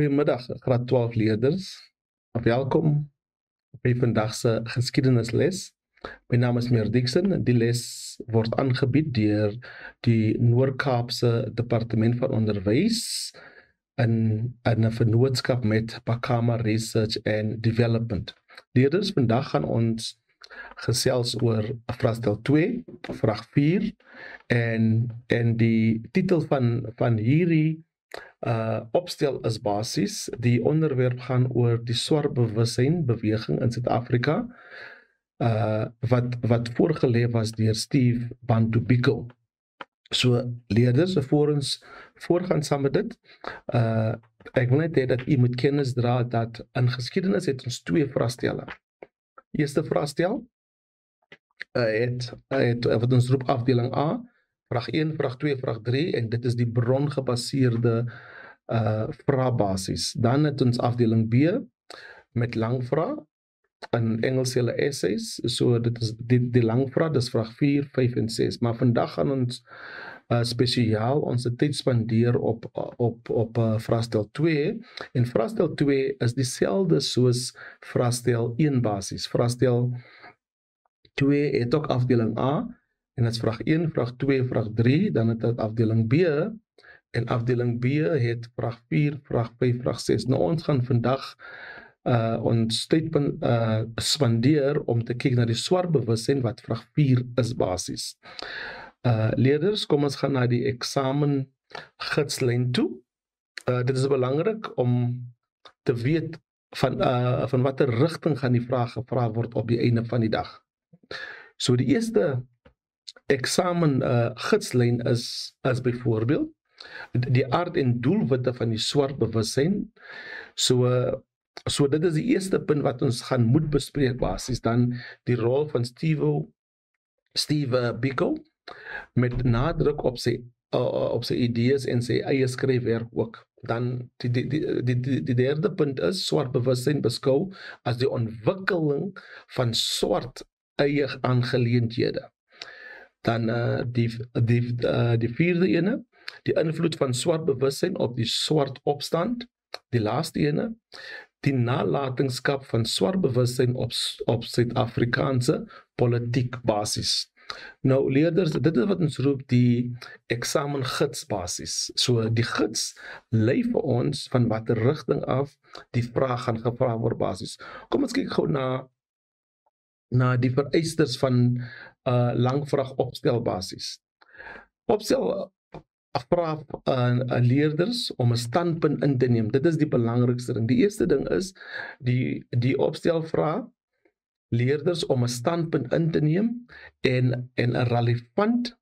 Goeiemiddag, graad 12 leerders. Welkom by vandag se geskiedenisles. My naam is Meneer Dixon. Die les word aangebied deur die Noord-Kaapse Departement van Onderwys in 'n vennootskap met Bakama Research and Development. Leerders, vandag gaan ons gesels oor vraestel 2, vraag 4 en die titel van hierdie opstel is basies. Die onderwerp gaan oor die swart bewussyn beweging in Suid-Afrika wat voorgelê was deur Steve Bantu Biko. So leerders, voor ons voorgaan saam met dit, ek wil net hê dat u moet kennis dra dat in geskiedenis het ons 2 vraestelle. Eerste vraestel wat ons roep afdeling A, vraag 1, vraag 2, vraag 3, en dit is die brongebaseerde vraagbasis. Dan het ons afdeling B met langvraag, in Engels hulle essays, so dit is die langvraag, dis vraag 4, 5 en 6. Maar vandag gaan ons spesiaal ons tyd spandeer op vraestel 2, en vraestel 2 is dieselfde soos vraestel 1 basis. Vraestel 2 het ook afdeling A, en dit is vraag 1, vraag 2, vraag 3, dan het dit afdeling B, en afdeling B het vraag 4, vraag 5, vraag 6. Nou ons gaan vandag ons tyd spandeer om te kyk na die swart bewussyn wat vraag 4 is basis. Leerders, kom ons gaan na die eksamen gidslyn toe. Dit is belangrik om te weet van watter rigting gaan die vraag gevra word op die einde van die dag. So die eerste eksamen gidslyn is byvoorbeeld die aard en doelwitte van die swart bewussyn. So dit is die eerste punt wat ons gaan moet bespreek basis. Dan die rol van Steve Biko met nadruk op sy idees en sy eie skryfwerk ook. Dan die derde punt is swart bewussyn beskou as die ontwikkeling van swart eie aangeleenthede. Dan die vierde ene, die invloed van swart bewussyn op die swart opstand. Die laaste ene, die nalatenskap van swart bewussyn op Suid-Afrikaanse politiek basis. Nou leerders, dit is wat ons roep die eksamen gids basis. So die gids lei vir ons van watter rigting af die vraag gaan gevra word basis. Kom ons kyk gou na die vereistes van langvraag opstel basis. Opstel vra leerders om 'n standpunt in te neem. Dit is die belangrikste ding. Die eerste ding is die opstel vra leerders om 'n standpunt in te neem en 'n relevant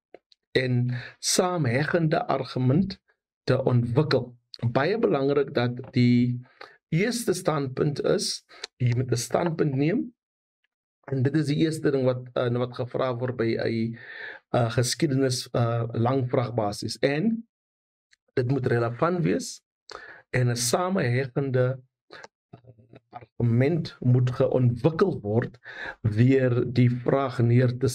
en saamhengende argument te ontwikkel. Baie belangrik dat die eerste standpunt is, jy moet 'n standpunt neem, en dit is die eerste ding wat gevra word by 'n geskiedenis langvraag basis. En dit moet relevant wees en 'n samehengende argument moet geontwikkel word deur die vraag neer te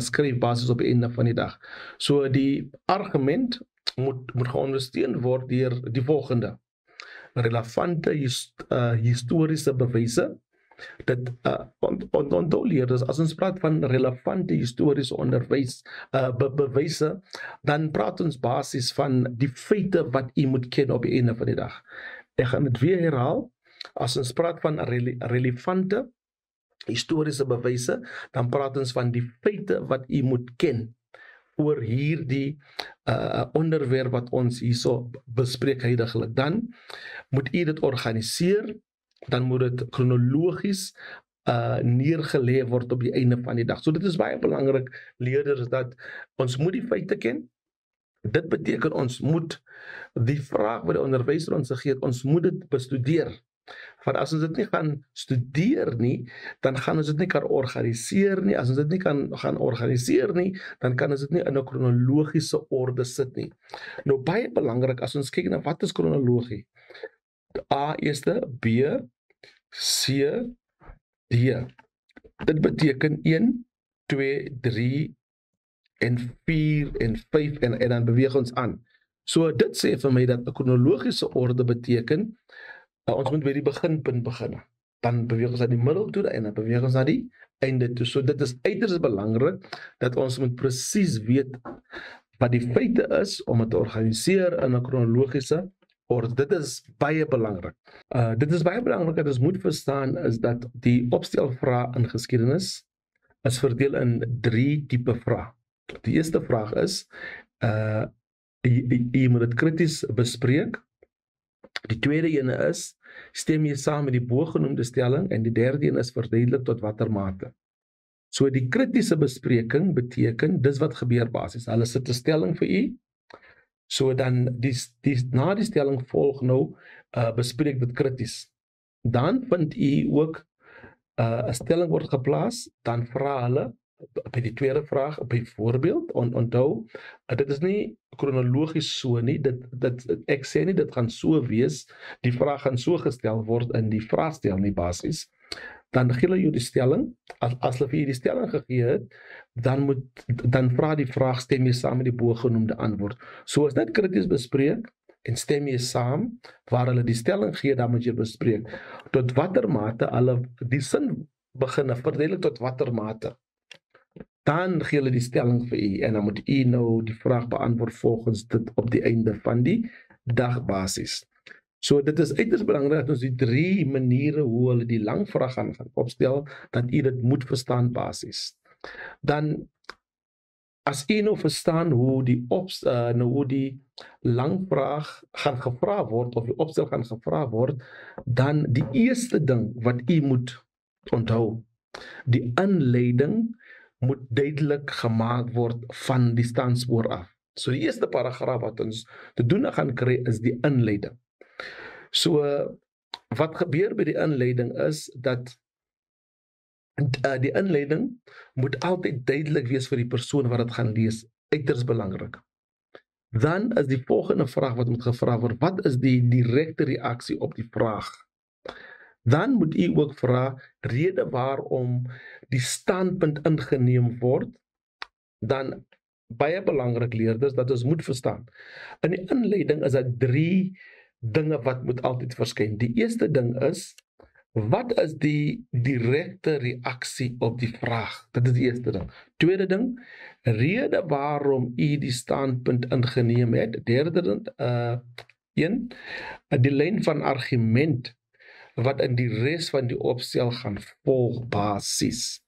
skryf basis op die einde van die dag. So die argument moet geondersteun word deur die volgende: relevante historiese bewyse. Dit onthou leerders, as ons praat van relevante historiese bewyse, dan praat ons basis van die feite wat u moet ken op die einde van die dag. Ek gaan dit weer herhaal. As ons praat van relevante historiese bewyse, dan praat ons van die feite wat u moet ken oor hierdie onderwerp wat ons hierso bespreek heidaglik. Dan moet u dit organiseer, dan moet dit kronologies neergelê word op die einde van die dag. So dit is baie belangrik, leerders, dat ons moet die feite ken. Dit beteken ons moet die vraag wat die onderwyser ons gegee het, ons moet dit bestudeer. Want as ons dit nie gaan studeer nie, dan gaan ons dit nie kan organiseer nie. As ons dit nie gaan organiseer nie, dan kan ons dit nie in 'n kronologiese orde sit nie. Nou baie belangrik, as ons kyk na wat is kronologie? A eerste, B, C, D. Dit beteken 1, 2, 3 en 4 en 5 en dan beweeg ons aan. So dit sê vir my dat 'n kronologiese orde beteken ons moet by die beginpunt begin. Dan beweeg ons na die middel toe en dan beweeg ons na die einde toe. So dit is uiters belangrik dat ons moet presies weet wat die feite is om dit te organiseer in 'n kronologiese orde. Dit is baie belangrik. Dit is baie belangrik dat ons moet verstaan is dat die opstelvrae in geskiedenis is verdeel in 3 tipe vrae. Die eerste vraag is jy moet dit krities bespreek. Die tweede ene is stem jy saam met die bogenoemde stelling en die derde een is verduidelik tot watter mate. So die kritiese bespreking beteken dis wat gebeur basies. Hulle sit 'n stelling vir u. So dan na die stelling volg nou bespreek dit krities. Dan vind u ook 'n stelling word geplaas, dan vra hulle by die tweede vraag byvoorbeeld onthou dit is nie kronologies so nie, ek sê nie dit gaan so wees, die vraag gaan so gestel word in die vraagstel nie basies. Dan gee hulle jou die stelling, as hulle vir jy die stelling gegee het, dan vra die vraag stem jy saam met die bogenoemde antwoord. So as net krities bespreek en stem jy saam waar hulle die stelling gee, dan moet jy bespreek tot watter mate hulle die sin begin verduidelik tot watter mate. Dan gee hulle die stelling vir u en dan moet u nou die vraag beantwoord volgens dit op die einde van die dag basis. So dit is uiters belangrik dat ons die 3 maniere hoe hulle die lang vraag gaan opstel, dat u dit moet verstaan basis. Dan as u nou verstaan hoe die lang vraag gaan gevra word of die opstel gaan gevra word, dan die eerste ding wat u moet onthou, die inleiding moet duidelik gemaak word van die standspoor af. So die eerste paragraaf wat ons te doen gaan kry is die inleiding. So wat gebeur by die inleiding is dat die inleiding moet altyd duidelik wees vir die persoon wat dit gaan lees, uiters belangrik. Dan is die volgende vraag wat moet gevra word, wat is die direkte reaksie op die vraag? Dan moet u ook vra rede waarom die standpunt ingeneem word. Dan baie belangrik leerders dat ons moet verstaan. In die inleiding is daar 3 dinge wat moet altyd verskyn. Die eerste ding is wat is die direkte reaksie op die vraag? Dit is die eerste ding. Tweede ding, rede waarom u die standpunt ingeneem het. Derde ding, die lyn van argument wat in die res van die opstel gaan volg basis.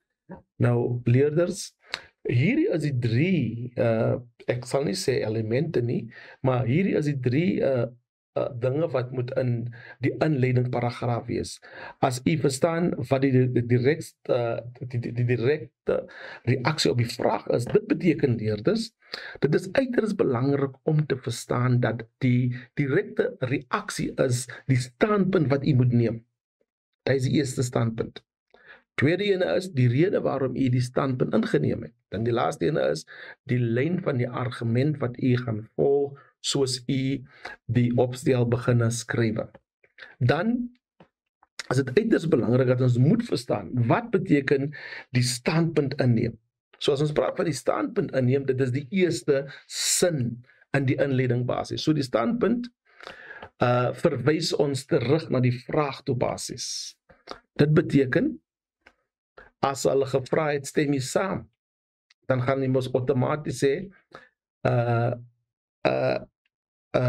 Nou leerders, hierdie is die 3, ek sal nie sê elemente nie, maar hierdie is die 3 dinge wat moet in die inleiding paragraaf wees. As u verstaan wat die direkte reaksie op die vraag is, dit beteken leerders, dit is uiters belangrik om te verstaan dat die direkte reaksie is die standpunt wat u moet neem. Dit is die eerste standpunt. Tweede ene is die rede waarom u die standpunt ingeneem het. Dan die laaste ene is die lyn van die argument wat u gaan volg soos u die opstel beginne skrywe. Dan is dit uiters belangrik dat ons moet verstaan wat beteken die standpunt inneem. So as ons praat van die standpunt inneem, dit is die eerste sin in die inleiding basis. So die standpunt verwys ons terug na die vraag toe basis. Dit beteken as hulle gevra het stem jy saam, dan gaan jy mos outomaties sê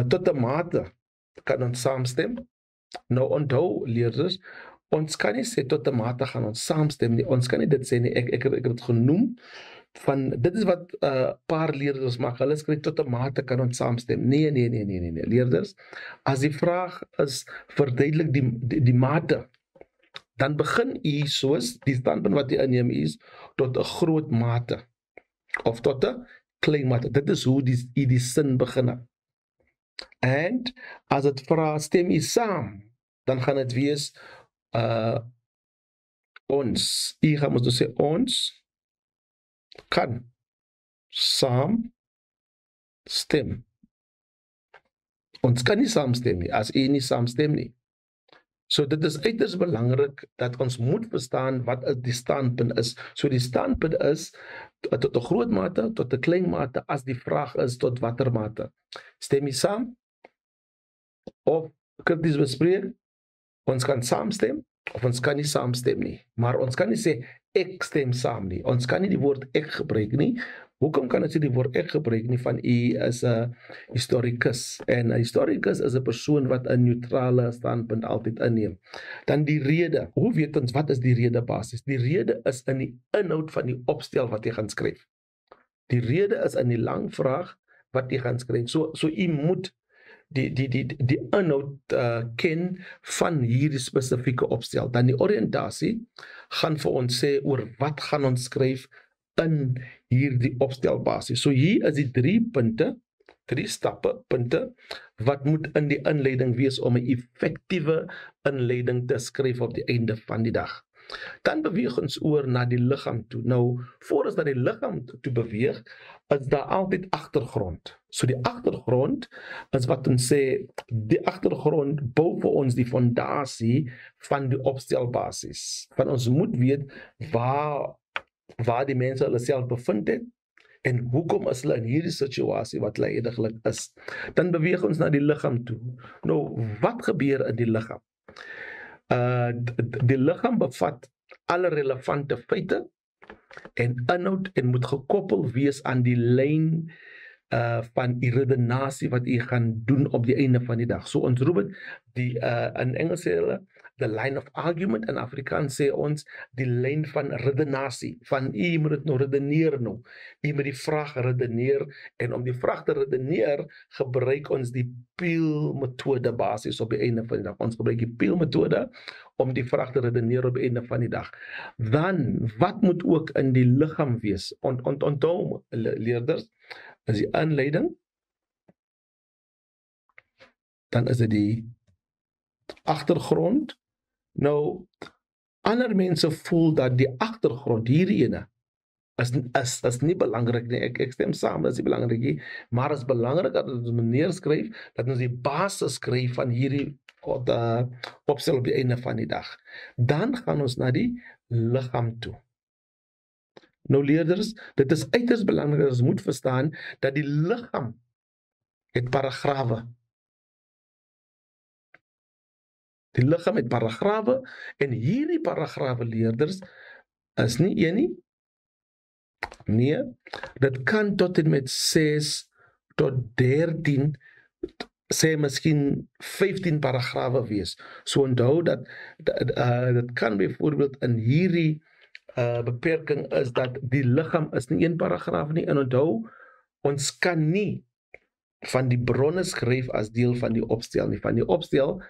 tot 'n mate kan ons saamstem. Nou onthou leerders, ons kan nie sê tot 'n mate gaan ons saamstem nie. Ons kan nie dit sê nie. Ek het dit genoem van dit is wat paar leerders maak. Hulle skryf tot 'n mate kan ons saamstem. Nee, leerders. As die vraag is verduidelik die mate, dan begin u soos die standpunt wat u inneem is tot 'n groot mate of tot 'n klein mate. Dit is hoe die sin begin. En as dit vra stem u saam, dan gaan dit wees ons. U gaan ons sê ons kan saam stem. Ons kan nie saamstem nie as u nie saamstem nie. So dit is uiters belangrik dat ons moet verstaan wat die standpunt is. So die standpunt is tot 'n groot mate, tot 'n klein mate, as die vraag is tot watter mate. Stem jy saam of krities bespreek? Ons kan saamstem of ons kan nie saamstem nie. Maar ons kan nie sê ek stem saam nie. Ons kan nie die woord ek gebruik nie. Hoekom kan ons nie die woord ek gebruik nie? Van u is 'n historikus en 'n historikus is 'n persoon wat 'n neutrale standpunt altyd inneem. Dan die rede. Hoe weet ons wat is die rede basies? Die rede is in die inhoud van die opstel wat jy gaan skryf. Die rede is in die lang vraag wat jy gaan skryf. So u moet die inhoud ken van hierdie spesifieke opstel. Dan die oriëntasie gaan vir ons sê oor wat gaan ons skryf in hierdie opstelbasis. So hier is die 3 punte, 3 stappe, punte wat moet in die inleiding wees om 'n effektiewe inleiding te skryf op die einde van die dag. Dan beweeg ons oor na die liggaam toe. Nou, voor ons na die liggaam toe beweeg, is daar altyd agtergrond. So die agtergrond is wat ons sê, die agtergrond bou vir ons die fondasie van die opstelbasis. Van ons moet weet waar die mense hulle self bevind het en hoekom is hulle in hierdie situasie wat hulle ediglik is. Dan beweeg ons na die liggaam toe. Nou, wat gebeur in die liggaam? Die liggaam bevat alle relevante feite en inhoud en moet gekoppel wees aan die lyn van die redenasie wat jy gaan doen op die einde van die dag. So ons roep dit in Engels sê hulle the line of argument, in Afrikaans sê ons die lyn van redenasie, van jy moet dit nou redeneer nou. Jy moet die vraag redeneer en om die vraag te redeneer gebruik ons die Peel-metode basis op die einde van die dag. Ons gebruik die Peel-metode om die vraag te redeneer op die einde van die dag. Dan, wat moet ook in die liggaam wees? Onthou leerders, is die inleiding, dan is dit die agtergrond. Nou, ander mense voel dat die agtergrond, hierdie ene, is nie belangrik nie. Ek stem saam, dat is nie belangrik nie, maar is belangrik dat ons neerskryf, dat ons die basis skryf van hierdie opstel op die einde van die dag. Dan gaan ons na die liggaam toe. Nou leerders, dit is uiters belangrik dat ons moet verstaan dat die liggaam het paragrawe. Die liggaam het paragrawe en hierdie paragrawe leerders is nie een nie. Nee, dit kan tot en met 6 tot 13, sê miskien 15 paragrawe wees. So onthou dat dit kan byvoorbeeld in hierdie beperking is dat die liggaam is nie een paragraaf nie, en onthou, ons kan nie van die bronne skryf as deel van die opstel nie. Van die opstel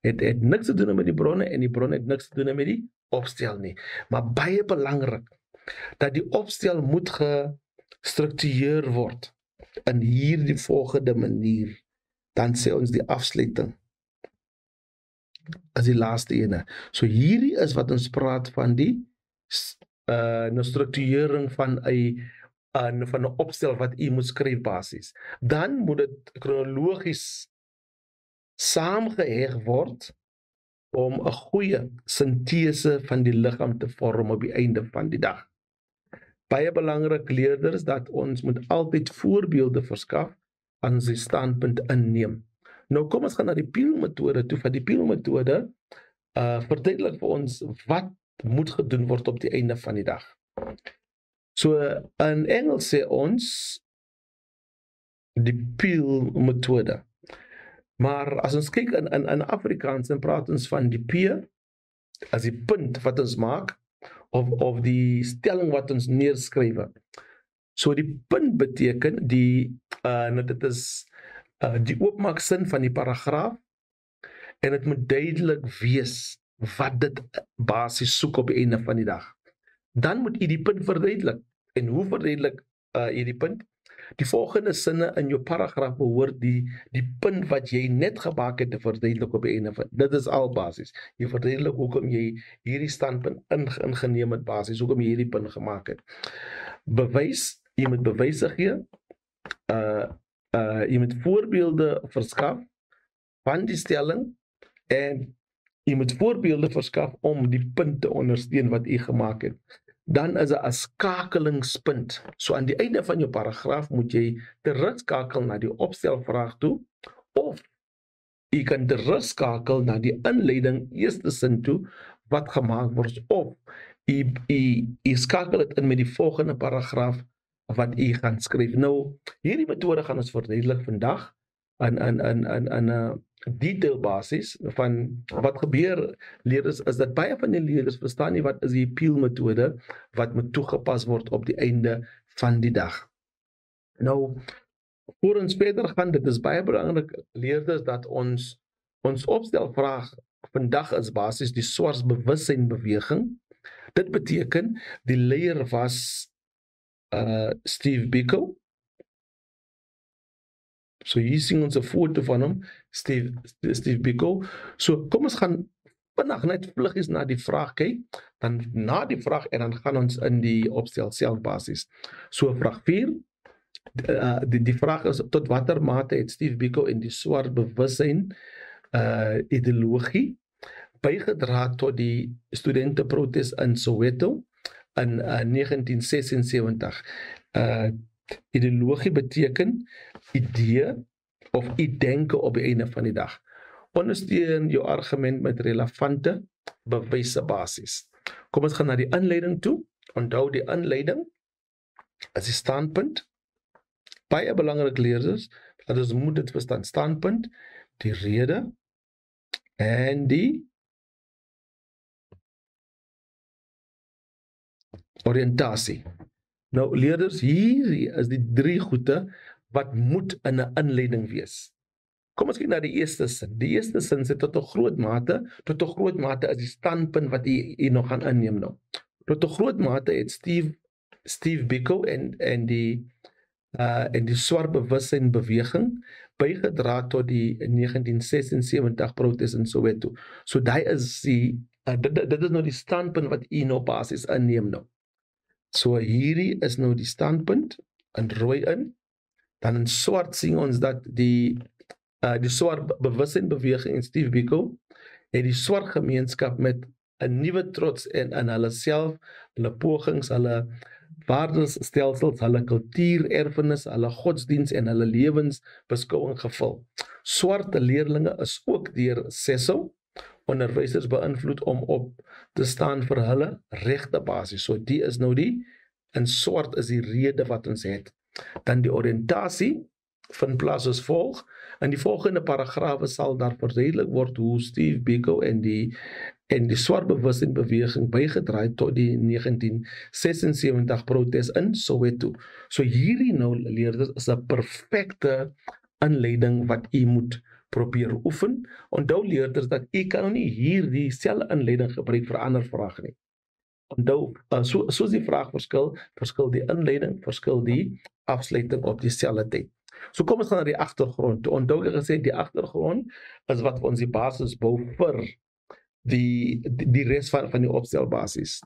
het niks te doen met die bronne en die bronne het niks te doen met die opstel nie. Maar baie belangrik dat die opstel moet gestruktureer word in hierdie volgende manier. Dan sê ons die afsluiting as die laaste ene. So hierdie is wat ons praat van die strukturering van 'n opstel wat u moet skryf basis. Dan moet dit kronologies saamgeheg word om 'n goeie sintese van die liggaam te vorm op die einde van die dag. Baie belangrik leerders dat ons moet altyd voorbeelde verskaf aan ons standpunt inneem. Nou kom ons gaan na die Peel-metode toe. Van die Peel-metode verduidelik vir ons wat moet gedoen word op die einde van die dag. So in Engels sê ons die Peel-metode. Maar as ons kyk in Afrikaans, dan praat ons van die P as die punt wat ons maak of die stelling wat ons neerskryf. So die punt beteken dit is die oopmaaksin van die paragraaf en dit moet duidelik wees wat dit basies soek op die einde van die dag. Dan moet jy die punt verduidelik. En hoe verduidelik jy die punt? Die volgende sinne in jou paragraaf behoort die punt wat jy net gemaak het te verduidelik op die einde van. Dit is al basis. Jy verduidelik hoekom jy hierdie standpunt ingeneem het basis, hoekom jy hierdie punt gemaak het. Bewys, jy moet bewyse gee. Jy moet voorbeelde verskaf van die stelling en U moet voorbeelde verskaf om die punt te ondersteun wat u gemaak het. Dan is 'n skakelingspunt. So aan die einde van jou paragraaf moet jy terugskakel na die opstelvraag toe, of u kan terugskakel na die inleiding eerste sin toe wat gemaak word, of u skakel dit in met die volgende paragraaf wat u gaan skryf. Nou, hierdie metode gaan ons verduidelik vandag in 'n detail basis van wat gebeur leerders is dat baie van die leerders verstaan nie wat is die peel metode wat moet toegepas word op die einde van die dag. Nou, voor ons verder gaan, dit is baie belangrik leerders dat ons opstelvraag vandag is basis die swart bewussynbeweging. Dit beteken die leier was Steve Biko. So hier sien ons 'n foto van hom, Steve Biko. So kom ons gaan vinnig net vluggies na die vraag kyk, dan na die vraag en dan gaan ons in die opstel self basis. So vraag 4, die vraag is tot watter mate het Steve Biko in die swart bewussyn ideologie bygedra tot die studenteprotes in Soweto in 1976. Ideologie beteken idee of denke op die einde van die dag. Ondersteun jou argument met relevante bewyse basis. Kom ons gaan na die inleiding toe. Onthou die inleiding is die standpunt. Baie belangrik leerders, dat ons moet dit verstaan. Standpunt, die rede en die oriëntasie. Nou leerders, hier is die 3 goede wat moet in 'n inleiding wees. Kom ons kyk na die eerste sin. Die eerste sin sê tot 'n groot mate is die standpunt wat u nog gaan inneem nou. Tot 'n groot mate het Steve Biko en die swart bewussynbeweging bygedra tot die 1976 protes in Soweto. So dit is dit is nou die standpunt wat u nou basis inneem nou. So hierdie is nou die standpunt in rooi in. Dan in swart sien ons dat die swart bewussynbeweging en Steve Biko het die swart gemeenskap met 'n nuwe trots in hulle self, hulle pogings, hulle waardestelsels, hulle kultuur, erfenis, hulle godsdiens en hulle lewensbeskouing gevul. Swart leerlinge is ook deur Cecil onderwysers beïnvloed om op te staan vir hulle regte basis. So die is nou in swart is die rede wat ons het. Dan die oriëntasie vind plaas as volg. In die volgende paragrawe sal daar verduidelik word hoe Steve Biko en die swart bewussynbeweging bygedra het tot die 1976 protes in Soweto. So hierdie nou leerders is 'n perfekte inleiding wat u moet probeer oefen. Onthou leerders dat u kan nie hier dieselfde inleiding gebruik vir 'n ander vraag nie. Onthou, soos die vraag verskil die inleiding, verskil die afsluiting op dieselfde tyd. So kom ons gaan na die agtergrond. Onthou ek gesê die agtergrond is wat ons die basis bou vir die res van die opstelbasis.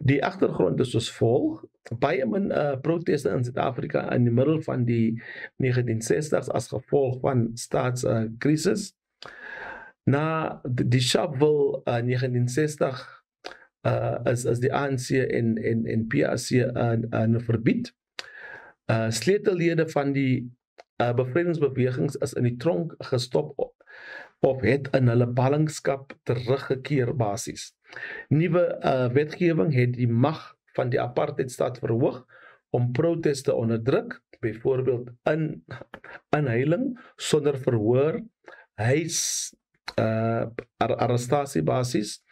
Die agtergrond is soos volg. Baie min proteste in Suid-Afrika in die middel van die 1960s as gevolg van staatskrisis. Na die Sharpeville 1960 is die ANC en PAC verbied. Sleutellede van die bevrydingsbewegings is in die tronk gestop of het in hulle ballingskap teruggekeer basis. Nuwe wetgewing het die mag van die apartheidstaat verhoog om proteste te onderdruk, byvoorbeeld inhuiling sonder verhoor, arrestasie basis,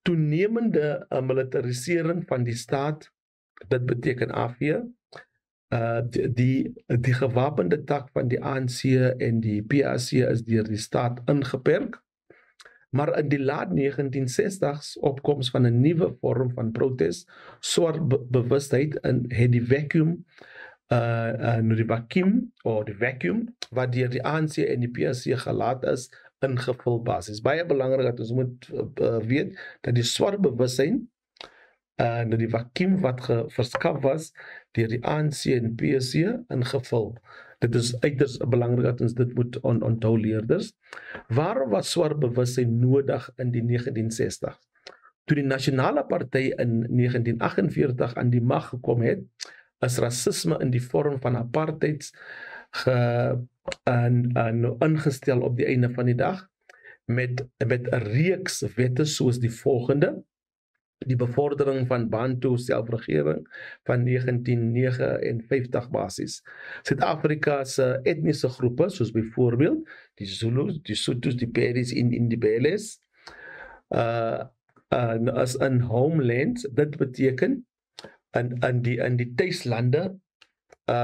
toenemende militarisering van die staat, dit beteken AV, die gewapende tak van die ANC en die PAC is deur die staat ingeperk, maar in die laat 1960s opkoms van 'n nuwe vorm van protes, swart bewustheid het die vacuum wat deur die ANC en die PAC gelaat is, ingevul basis. Baie belangrik dat ons moet weet dat die swart bewussyn die vakuum wat verskaf was deur die ANC en PSC ingevul. Dit is uiters belangrik dat ons dit moet onthou, leerders. Waarom was swart bewussyn nodig in die 1960? Toe die Nasionale Party in 1948 aan die mag gekom het, is rasisme in die vorm van apartheid ingestel op die einde van die dag, met 'n reeks wette soos die volgende: die bevordering van Bantu selfregering van 1959 basis. Suid-Afrika se etniese groepe, soos byvoorbeeld die Zulus, die Sothos, die Pedis en die Beles, as in homeland, dit beteken in die tuislande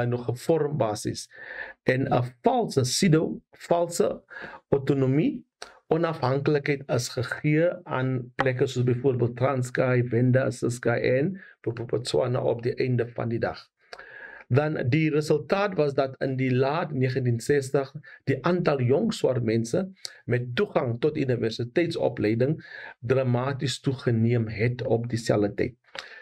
nog 'n vormbasis, en 'n valse autonomie, onafhanklikheid is gegee aan plekke soos byvoorbeeld Transkei, Venda, Ciskei en Botswana op die einde van die dag. Dan die resultaat was dat in die laat 1960 die aantal jong swart mense met toegang tot universiteitsopleiding dramaties toegeneem het op dieselfde tyd.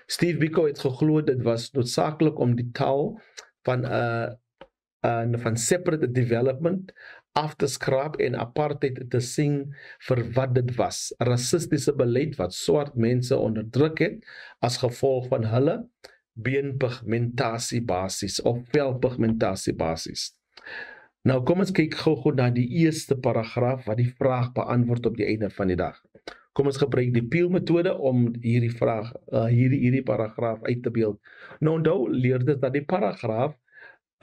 Steve Biko het geglo dit was noodsaaklik om die taal van separate development af te skraap en apartheid te sien vir wat dit was: rassistiese beleid wat swart mense onderdruk het as gevolg van hulle beenpigmentasiebasis of velpigmentasiebasis. Nou kom ons kyk gou na die eerste paragraaf wat die vraag beantwoord op die einde van die dag. Kom ons gebruik die Peel-metode om hierdie paragraaf uit te beeld. Nou onthou, leerders, dat die paragraaf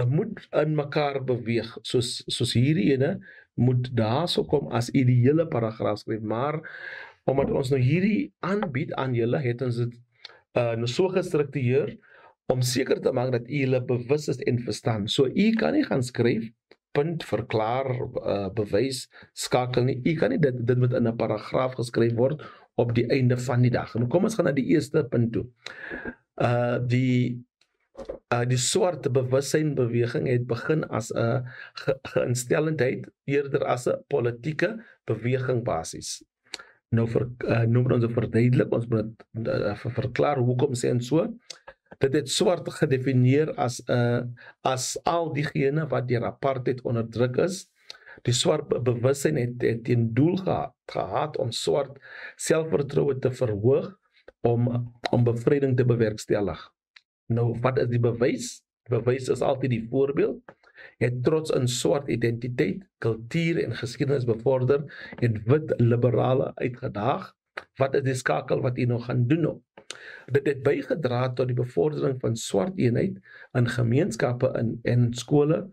moet in mekaar beweeg, soos hierdie ene moet daarso kom as ideale paragraaf skryf, maar omdat ons nou hierdie aanbied aan julle, het ons dit nou so gestruktureer om seker te maak dat julle bewus is en verstaan. So u kan nie gaan skryf, punt, verklaar, bewys, skakel nie. U kan nie dit moet in 'n paragraaf geskryf word op die einde van die dag. En kom ons gaan na die eerste punt toe. Die swart bewussynbeweging het begin as 'n geïnstellendheid eerder as 'n politieke beweging basis. Nou noem ons verduidelik, ons moet verklaar hoekom sê en so. Dit het swart gedefinieer as al diegene wat deur apartheid onderdruk is. Die swart bewussyn het ten doel gehad om swart selfvertroue te verhoog, om bevryding te bewerkstellig. Nou, wat is die bewys? Bewys is altyd die voorbeeld. Het trots in swart identiteit, kultuur en geskiedenis bevorder, het wit liberale uitgedaag. Wat is die skakel wat jy nog gaan doen nou? Dit het bygedra tot die bevordering van swart eenheid in gemeenskappe en skole,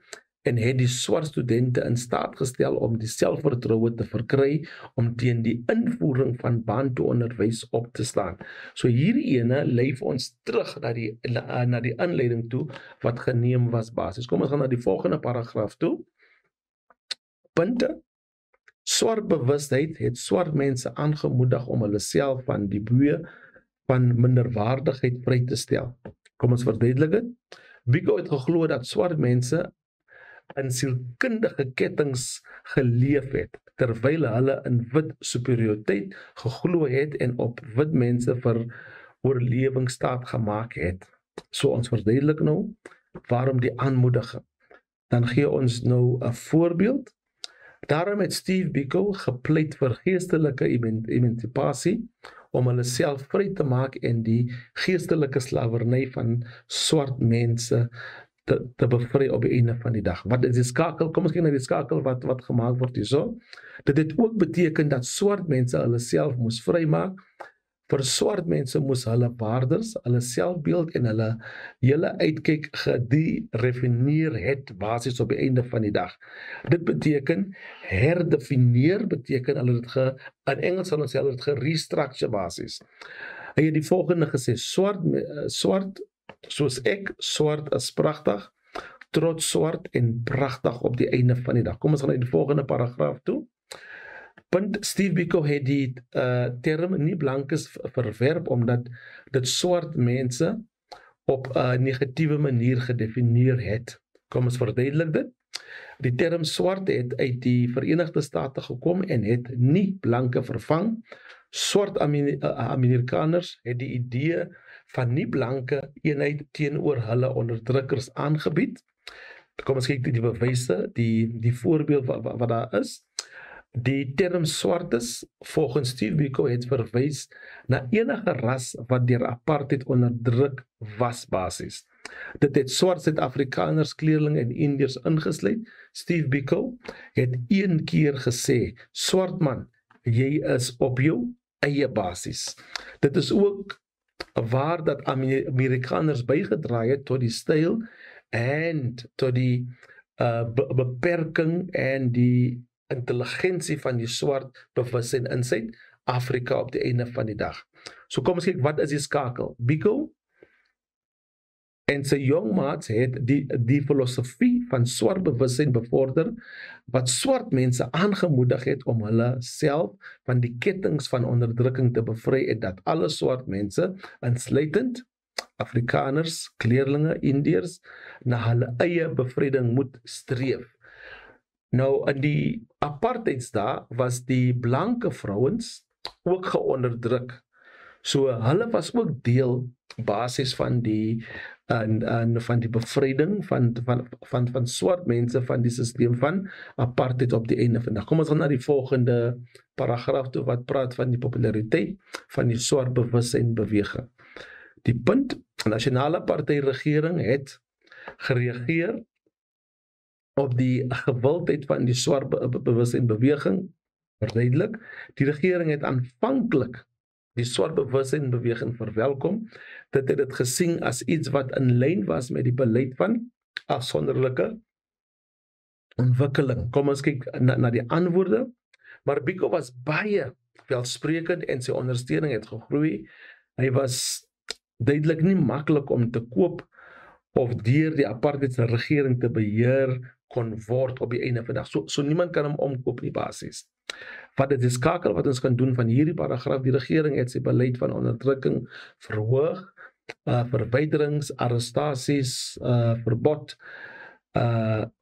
en het die swart studente in staat gestel om die selfvertroue te verkry om teen die invoering van Bantu onderwys op te staan. So hierdie ene lei ons terug na die inleiding toe wat geneem was basis. Kom ons gaan na die volgende paragraaf toe. Punte. Swart bewustheid het swart mense aangemoedig om hulle self van die boeie van minderwaardigheid vry te stel. Kom ons verduidelik dit. Biko het geglo dat swart mense in sielkundige kettings geleef het, terwyl hulle in wit superioriteit geglo het en op wit mense vir oorlewing staat gemaak het. So ons verduidelik nou waarom die aanmoediging. Dan gee ons nou 'n voorbeeld. Daarom het Steve Biko gepleit vir geestelike emansipasie om hulle self vry te maak en die geestelike slawerny van swart mense te bevry op die einde van die dag. Wat is die skakel? Kom ons kyk na die skakel wat gemaak word hierso. Dit het ook beteken dat swart mense hulle self moes vrymaak. Vir swart mense moes hulle waardes, hulle selfbeeld en hulle hele uitkyk gedirefinieer het basis op die einde van die dag. Dit beteken herdefinieer, beteken hulle dit in Engels sal ons sê hulle dit gerestructure basis. Hy het die volgende gesê: swart soos ek, swart is pragtig, trots swart en pragtig op die einde van die dag. Kom ons gaan na die volgende paragraaf toe. Punt, Steve Biko het die term nie blankes verwerp omdat dit swart mense op 'n negatiewe manier gedefinieer het. Kom ons verduidelik dit. Die term swart het uit die Verenigde State gekom en het nie blanke vervang. Swart Amerikaners het die idee van nie-blanke eenheid teenoor hulle onderdrukkers aangebied. Kom ons kyk die bewyse, die voorbeeld wat daar is. Die term swartes, volgens Steve Biko, het verwys na enige ras wat deur apartheid onderdruk was basies. Dit het swart Suid-Afrikaners, kleerlinge en Indiërs ingesluit. Steve Biko het een keer gesê, swart man, jy is op jou eie basis. Dit is ook waar dat Amerikaners bygedraai het tot die styl en tot die beperking en die intelligensie van die swart bewussyn in Suid-Afrika op die einde van die dag. So kom ons kyk, wat is die skakel? Biko en sy jong maats het die filosofie van swart bewussyn bevorder, wat swart mense aangemoedig het om hulle self van die kettinge van onderdrukking te bevry, en dat alle swart mense, insluitend Afrikaners, kleerlinge, Indiërs, na hulle eie bevryding moet streef. Nou, in die apartheidsdae was die blanke vrouens ook geonderdruk. So hulle was ook deel basis van die bevryding van swart mense van die stelsel van apartheid op die einde van die dag. Kom ons gaan na die volgende paragraaf toe wat praat van die populariteit van die swart bewussyn beweging. Die punt, die nasionale partyregering het gereageer op die gewildheid van die swart bewussyn beweging, verduidelik. Die regering het aanvanklik die swart bewussyn beweging verwelkom, dat het dit gesien as iets wat in lyn was met die beleid van afsonderlike ontwikkeling. Kom ons kyk na die antwoorde. Maar Biko was baie welsprekend en sy ondersteuning het gegroei. Hy was duidelik nie maklik om te koop of deur die apartheidse regering te beheer kon word op die einde van die dag. So niemand kan hom omkoop nie basis. Wat dit is skakel wat ons kan doen van hierdie paragraaf, die regering het sy beleid van onderdrukking verhoog, verwyderings, arrestasies, verbod,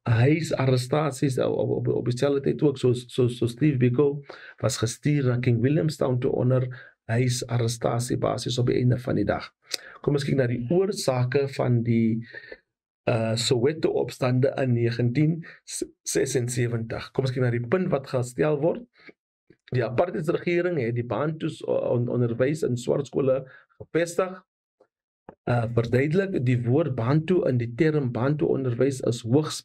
huisarrestasies op dieselfde tyd ook, so Steve Biko was gestuur na King Williamstown toe onder huisarrestasie basis op die einde van die dag. Kom ons kyk na die oorsake van die Soweto opstande in 1976. Kom ons kyk na die punt wat gestel word. Die apartheidsregering het die Bantus onderwys in swart skole gevestig. Verduidelik, die woord Bantu in die term Bantu onderwys is hoogs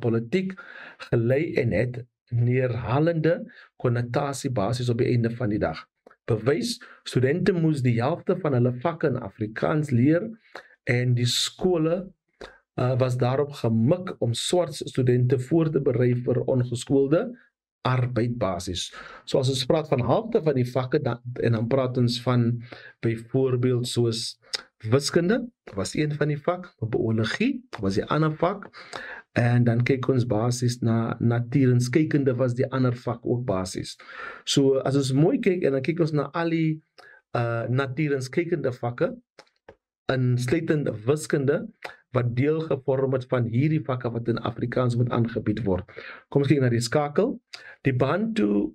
politiek gelei en het neerhalende konnotasie basis op die einde van die dag. Bewys, studente moes die helfte van hulle vakke in Afrikaans leer en die skole was daarop gemik om swart studente voor te berei vir ongeskoolde arbeidbasis. So as ons praat van helfte van die vakke, en dan praat ons van byvoorbeeld soos wiskunde, was een van die vak, biologie was die ander vak, en dan kyk ons basis na natuurenskykunde was die ander vak ook basis. So as ons mooi kyk, en dan kyk ons na al die natuurenskykende vakke, insluitend wiskunde, wat deel gevorm het van hierdie vakke wat in Afrikaans moet aangebied word. Kom ons kyk na die skakel. Die Bantu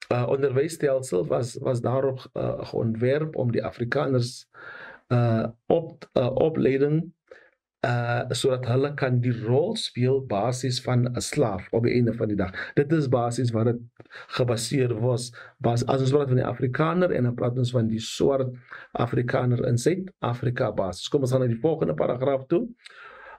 onderwysstelsel was daarop geontwerp om die Afrikaners opleiding sodat hulle kan die rol speel basis van 'n slaaf op die einde van die dag. Dit is basis waar dit gebaseer was. As ons praat van die Afrikaner en dan praat ons van die swart Afrikaner in Suid-Afrika basis. Kom ons gaan na die volgende paragraaf toe.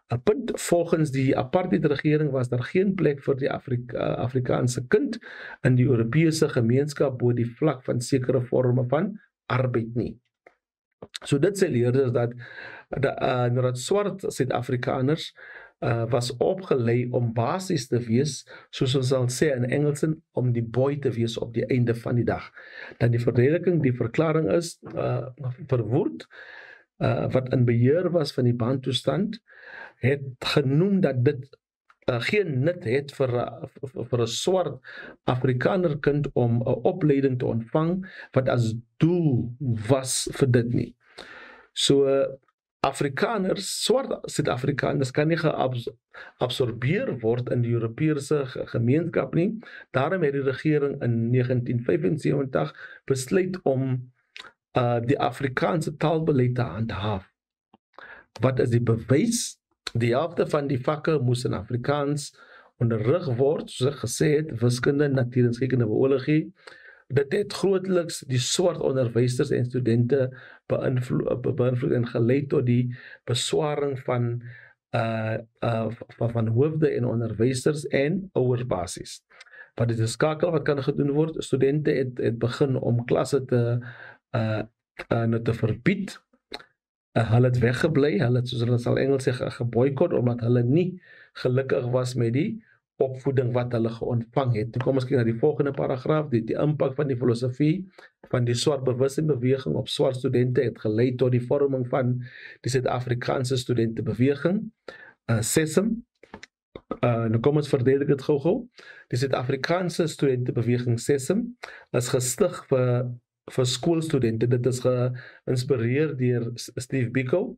'n Punt, volgens die apartheidregering was daar geen plek vir die Afrikaanse kind in die Europese gemeenskap bo die vlak van sekere vorme van arbeid nie. So dit sê leerders dat swart Suid-Afrikaners was opgelei om basis te wees, soos ons sal sê in Engels, om die boy te wees op die einde van die dag. Dan die verduideliking, die verklaring is verwoord, wat in beheer was van die Bantu-stand, het genoem dat dit geen nut het vir 'n swart Afrikaner kind om 'n opleiding te ontvang wat as doel was vir dit nie. So Afrikaners, swart Suid-Afrikaners kan nie geabsorbeer word in die Europese gemeenskap nie. Daarom het die regering in 1975 besluit om die Afrikaanse taalbeleid te handhaaf. Wat is die bewys? Die helfte van die vakke moes in Afrikaans onderrig word, soos ek gesê het, wiskunde, natuurensgekende, biologie. Dit het grootliks die swart onderwysers en studente beïnvloed en gelei tot die beswaring van hoofde en onderwysers en ouers basies. Wat is die skakel wat kan gedoen word? Studente het begin om klasse te verbied. Hulle het weggebly, hulle het, soos hulle sal Engels sê, geboycott, omdat hulle nie gelukkig was met die opvoeding wat hulle geontvang het. Kom ons kyk na die volgende paragraaf. Die impak van die filosofie van die swart bewustzynbeweging op swart studente het gelei tot die vorming van die Suid-Afrikaanse studentebeweging, SESM. Nou kom ons verduidelik dit gou-gou. Die Suid-Afrikaanse studentebeweging SESM is gestig vir skoolstudente. Dit is geïnspireer deur Steve Biko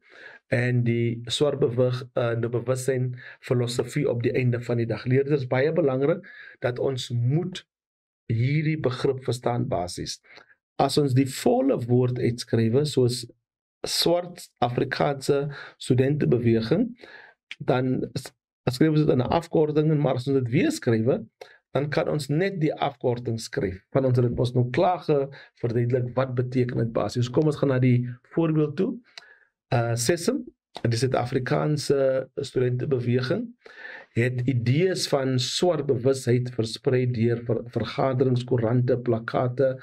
en die swart bewussyn filosofie op die einde van die dag. Leerders, baie belangrik dat ons moet hierdie begrip verstaan basies. As ons die volle woord uitskrywe, soos swart Afrikaanse studentebeweging, dan skryf ons dit in 'n afkorting, maar as ons dit weer skrywe, dan kan ons net die afkorting skryf. Van ons het dit mos nou klaar verduidelik wat beteken dit basies. Kom ons gaan na die voorbeeld toe. SESM, die Suid-Afrikaanse studentebeweging, het idees van swart bewusheid versprei deur vergaderings, koerante, plakate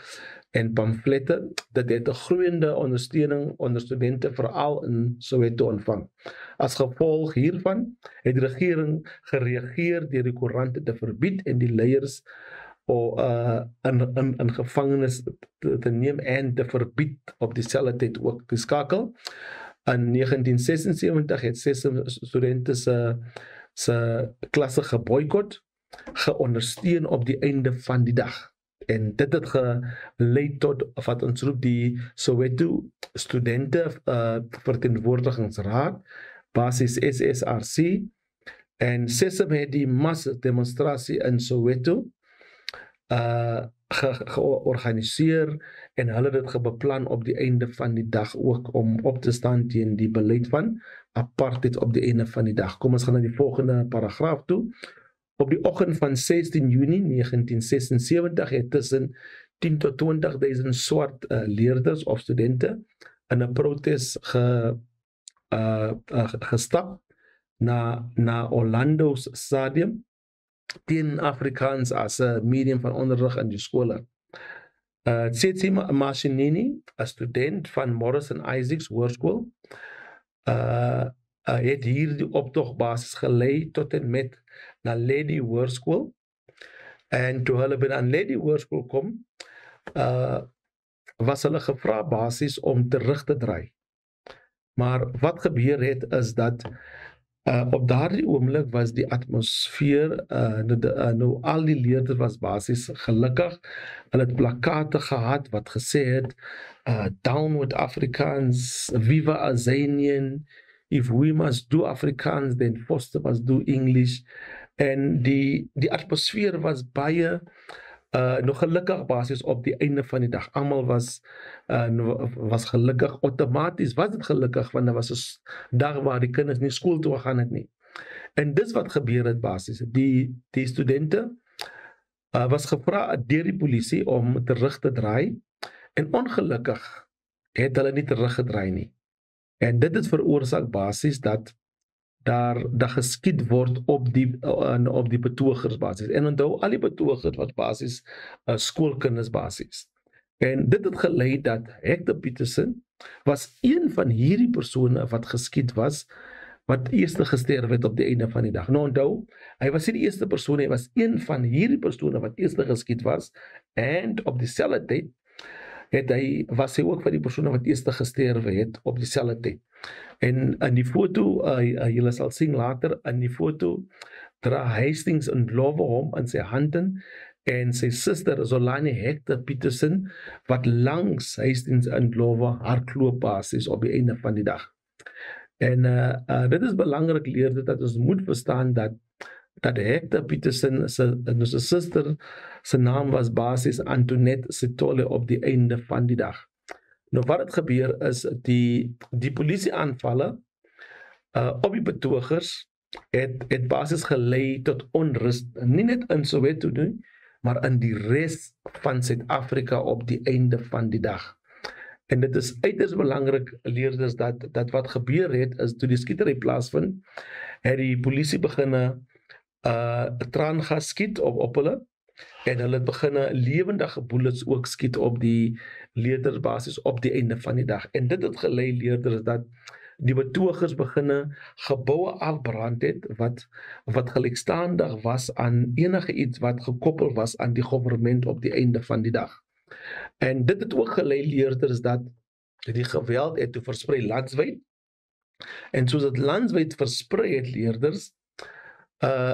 en pamflette. Dit het 'n groeiende ondersteuning onder studente, veral in Soweto, ontvang. As gevolg hiervan het die regering gereageer deur die koerante te verbied en die leiers in gevangenis te neem en te verbied op dieselfde tyd ook te skakel. In 1976 het 6 studente se klasse geboycott, geondersteun op die einde van die dag. En dit het gelei tot wat ons roep die Soweto Studente Verteenwoordigingsraad, basis SSRC, en SESM het die masdemonstrasie in Soweto georganiseer en hulle het dit beplan op die einde van die dag ook om op te staan teen die beleid van apartheid op die einde van die dag. Kom ons gaan na die volgende paragraaf toe. Op die oggend van 16 Junie 1976 het tussen 10 tot 20.000 swart leerders of studente in 'n protes gestap na Orlando's stadium teen Afrikaans as 'n medium van onderrig in die skole. Tsetsi Mashinini, 'n student van Morrison Isaacs Hoërskool, het hier die optog basis gelei tot en met na Lady Hoërskool. En toe hulle by aan Lady Hoërskool kom, was hulle gevra basis om terug te draai. Maar wat gebeur het is dat op daardie oomblik was die atmosfeer, nou al die leerders was basis gelukkig. Hulle het plakate gehad wat gesê het, down with Afrikaans, viva Azanian, if we must do Afrikaans, then Foster must do English. En die atmosfeer was baie nog gelukkig basis op die einde van die dag. Almal was gelukkig, outomaties was dit gelukkig, want dit was 'n dag waar die kinders nie skool toe gegaan het nie. En dis wat gebeur het basis. Die studente was gevra deur die polisie om terug te draai, en ongelukkig het hulle nie teruggedraai nie. En dit het veroorsaak basis dat daar geskiet word op die betogers basis. En onthou, al die betogers was basis skoolkinders basis. En dit het gelei dat Hector Peterson was een van hierdie persone wat geskiet was, wat eerste gesterf het op die einde van die dag. Nou onthou, hy was nie die eerste persoon, hy was een van hierdie persone wat eerste geskiet was, en op dieselfde tyd was hy ook van die persone wat eerste gesterf het op dieselfde tyd. En in die foto, julle sal sien later, in die foto dra Hastings Ndlovu hom in sy hande en sy suster Zolani Hector Peterson wat langs Hastings Ndlovu hardloop basis op die einde van die dag. En dit is belangrik leerders dat ons moet verstaan dat Hector Peterson sy suster se naam was basis Antoinette Sithole op die einde van die dag. Nou wat het gebeur is die polisieaanvalle op die betogers het basies gelei tot onrus, nie net in Soweto nie, maar in die res van Suid-Afrika op die einde van die dag. En dit is uiters belangrik, leerders, dat wat gebeur het, is toe die skietery plaasvind, het die polisie beginne traangas skiet op hulle, en hulle het beginne lewendige bullets ook skiet op die leerders basis op die einde van die dag. En dit het gelei, leerders, dat die betogers beginne geboue afbrand het, wat gelykstaandig was aan enige iets wat gekoppel was aan die regering op die einde van die dag. En dit het ook gelei, leerders, dat die geweld het toe versprei landswyd. En soos dit landswyd versprei het, leerders,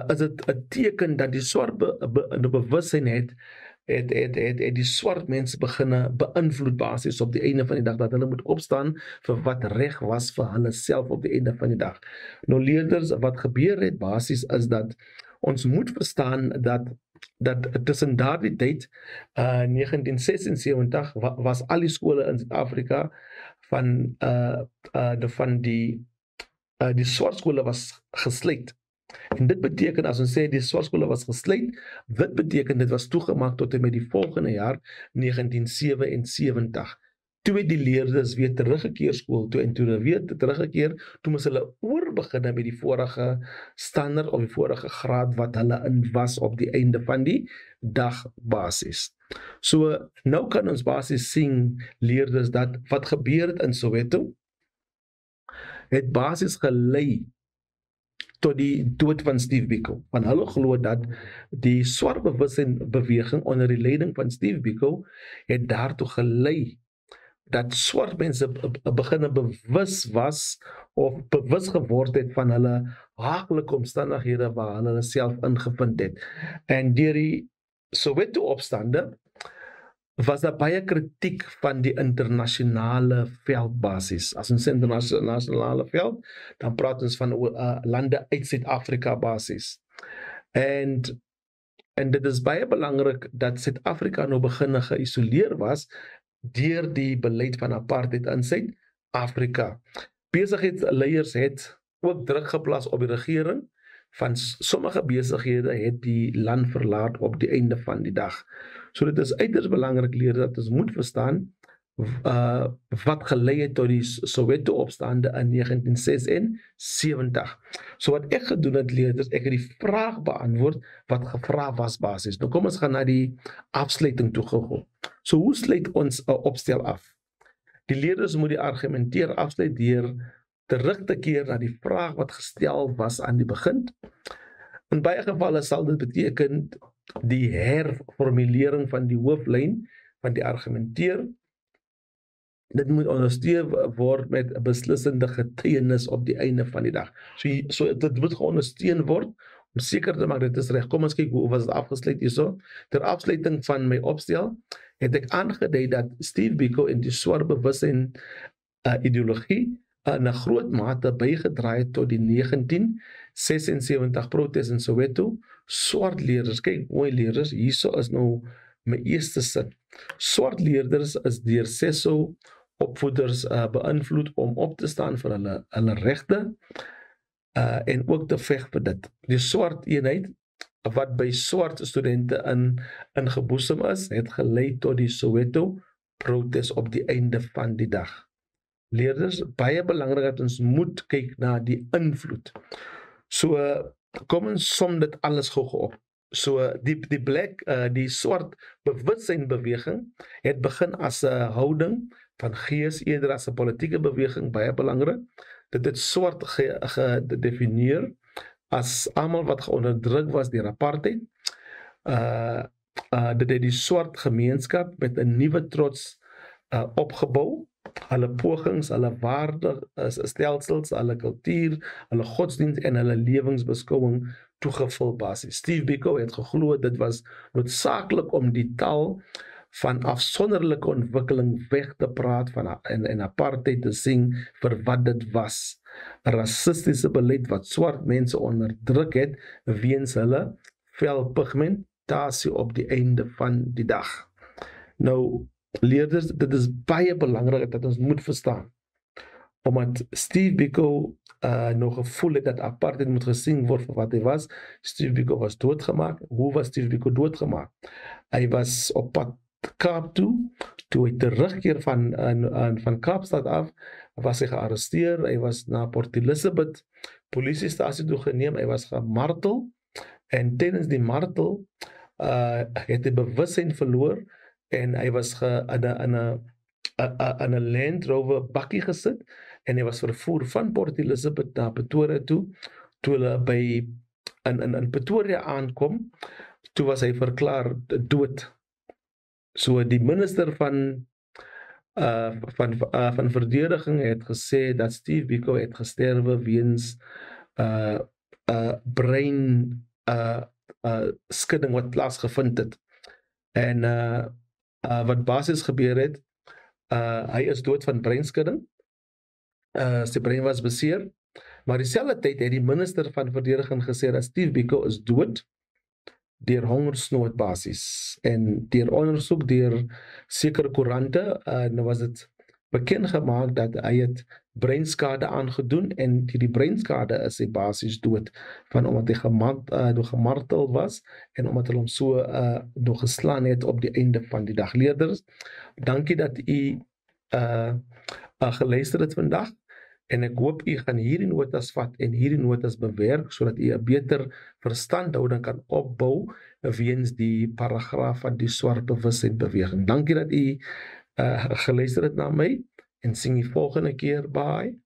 is dit 'n teken dat die swart bewussyn het die swart mense beginne beïnvloed basis op die einde van die dag, dat hulle moet opstaan vir wat reg was vir hulle self op die einde van die dag. Nou, leerders, wat gebeur het basis is dat ons moet verstaan dat tussen daardie tyd, 1976, was al die skole in Suid-Afrika van die swart skole was gesluit. En dit beteken, as ons sê die swart skole was gesluit, dit beteken dit was toegemaak tot en met die volgende jaar, 1977. Toe het die leerders weer teruggekeer skool toe, en toe hulle weer teruggekeer, toe moes hulle oorbeginne met die vorige standaard of die vorige graad wat hulle in was op die einde van die dag basis. So, nou kan ons basis sien, leerders, dat wat gebeur het in Soweto, het basis gelei tot die dood van Steve Biko. Want hulle glo dat die swart bewusbeweging onder die leiding van Steve Biko het daartoe gelei dat swart mense beginne bewus was of bewus geword het van hulle haaklike omstandighede waar hulle self ingevind het. En deur die Soweto opstande was daar baie kritiek van die internasionale veldbasis. As ons sê internasionale veld, dan praat ons van lande uit Suid-Afrika basis. En dit is baie belangrik dat Suid-Afrika nou beginne geïsoleer was deur die beleid van apartheid in Suid-Afrika. Besigheidsleiers het ook druk geplaas op die regering. Van sommige besighede het die land verlaat op die einde van die dag. So dit is uiters belangrik, leerders, dat ons moet verstaan wat gelei het tot die Soweto opstande in 1976. So wat ek gedoen het, leerders, ek het die vraag beantwoord wat gevra was basis. Nou kom ons gaan na die afsluiting toe gou. So hoe sluit ons 'n opstel af? Die leerders moet die argumenteer afsluit deur terug te keer na die vraag wat gestel was aan die begin. In baie gevalle sal dit beteken die herformulering van die hooflyn van die argumenteer. Dit moet ondersteun word met 'n beslissende getuienis op die einde van die dag. So dit moet geondersteun word om seker te maak dit is reg. Kom ons kyk hoe was dit afgesluit hierso. Ter afsluiting van my opstel het ek aangedui dat Steve Biko en die swart bewussyn ideologie in 'n groot mate bygedraai het tot die 1976 protes in Soweto. Swart leerders, kyk mooi leerders, hierso is nou my eerste sin. Swart leerders is deur Seso opvoeders beïnvloed om op te staan vir hulle regte en ook te veg vir dit. Die swart eenheid wat by swart studente in geboesem is, het gelei tot die Soweto protes op die einde van die dag. Leerders, baie belangrik dat ons moet kyk na die invloed. So, kom ons som dit alles gou op. So, die swart bewussynbeweging het begin as 'n houding van gees eerder as 'n politieke beweging, baie belangrik. Dit het swart gedefinieer as almal wat geonderdruk was deur apartheid. Dit het die swart gemeenskap met 'n nuwe trots opgebou. Hulle pogings, hulle waardestelsels, hulle kultuur, hulle godsdienst en hulle lewensbeskouing toegevul basis. Steve Biko het geglo dit was noodsaaklik om die taal van afsonderlike ontwikkeling weg te praat van en apartheid te sien vir wat dit was. 'n Rassistiese beleid wat swart mense onderdruk het weens hulle velpigmentasie op die einde van die dag. Nou, leerders, dit is baie belangrik dat ons moet verstaan. Omdat Steve Biko nog gevoel het dat apartheid moet gesien word vir wat hy was. Steve Biko was doodgemaak. Hoe was Steve Biko doodgemaak? Hy was op pad Kaap toe hy terugkeer van Kaapstad af, was hy gearresteer, hy was na Port Elizabeth polisiestasie toe geneem, hy was gemartel, en tydens die martel het hy bewussyn verloor, en hy was in 'n Land Rover bakkie gesit, en hy was vervoer van Port Elizabeth na Pretoria toe hulle by in Pretoria aankom, toe was hy verklaar dood. So die minister van verdediging het gesê dat Steve Biko het gesterwe weens brein skudding wat plaasgevind het. En wat basies gebeur het, hy is dood van breinskudding. Sy brein was beseer, maar dieselfde tyd het die minister van verdediging gesê dat Steve Biko is dood deur hongersnood basis, en deur ondersoek deur sekere koerante, nou was dit bekend gemaak dat hy het breinskade aangedoen, en die breinskade is hy basis dood, omdat hy gemartel was, en omdat hulle hom so nog geslaan het op die einde van die dag. Leerders, dankie dat u geluister het vandag, en ek hoop u gaan hierdie notas vat en hierdie notas bewerk, sodat u 'n beter verstandhouding kan opbou weens die paragraaf van die swart bewustzynbeweging. Dankie dat u geluister het na my, en sien u volgende keer. Bye.